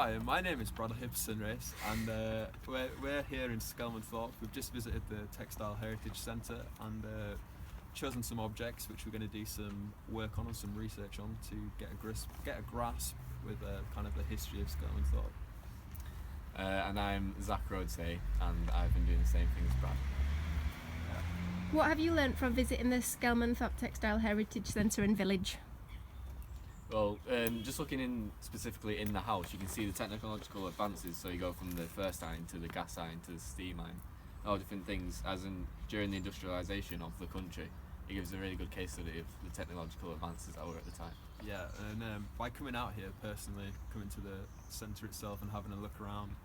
Hi, my name is Bradley Race, and we're here in Skelmanthorpe. We've just visited the Textile Heritage Centre and chosen some objects which we're going to do some work on and some research on to get a grasp with kind of the history of Skelmanthorpe. And I'm Zack and I've been doing the same thing as Brad. What have you learnt from visiting the Skelmanthorpe Textile Heritage Centre and Village? Well, just looking in specifically in the house, you can see the technological advances. So you go from the first iron to the gas iron to the steam iron, all different things. As in during the industrialisation of the country, it gives a really good case study of the technological advances that were at the time. Yeah, and by coming out here personally, coming to the centre itself and having a look around,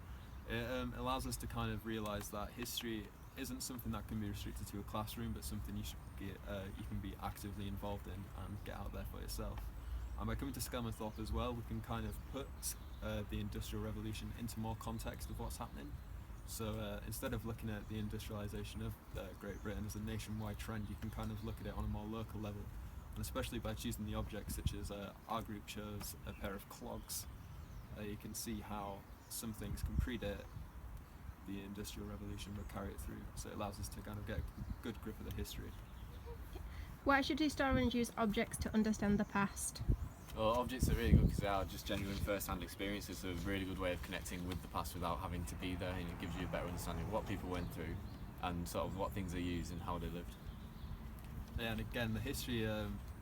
it allows us to kind of realise that history isn't something that can be restricted to a classroom, but something you can be actively involved in and get out there for yourself. And by coming to Skelmanthorpe as well, we can kind of put the Industrial Revolution into more context of what's happening. So instead of looking at the industrialisation of Great Britain as a nationwide trend, you can kind of look at it on a more local level. And especially by choosing the objects, such as our group chose a pair of clogs, you can see how some things can predate the Industrial Revolution but carry it through. So it allows us to kind of get a good grip of the history. Why should historians use objects to understand the past? Well, objects are really good because they are just genuine first-hand experiences, so a really good way of connecting with the past without having to be there, and it gives you a better understanding of what people went through and sort of what things they used and how they lived. Yeah, and again, the history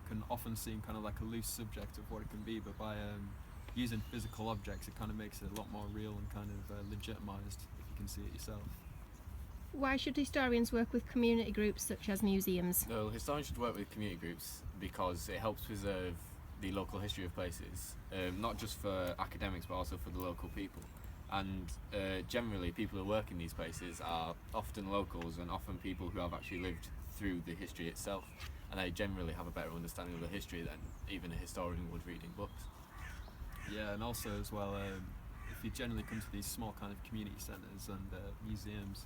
can often seem kind of like a loose subject of what it can be, but by using physical objects, it kind of makes it a lot more real and kind of legitimised if you can see it yourself. Why should historians work with community groups such as museums? Well, historians should work with community groups because it helps preserve the local history of places, not just for academics but also for the local people. And generally, people who work in these places are often locals and often people who have actually lived through the history itself, and they generally have a better understanding of the history than even a historian would reading books. Yeah, and also as well, if you generally come to these small kind of community centres and museums,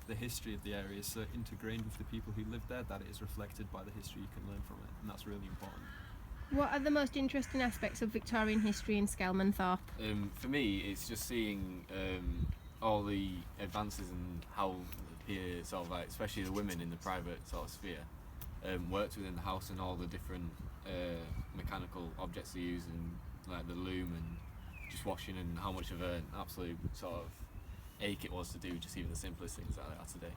the history of the area is so integrated with the people who live there that it is reflected by the history you can learn from it, and that's really important. What are the most interesting aspects of Victorian history in Skelmanthorpe? For me, it's just seeing all the advances and how here, sort of like, especially the women in the private sort of sphere, worked within the house and all the different mechanical objects they use, and like the loom and just washing, and how much of an absolute sort of ache it was to do just even the simplest things like that today.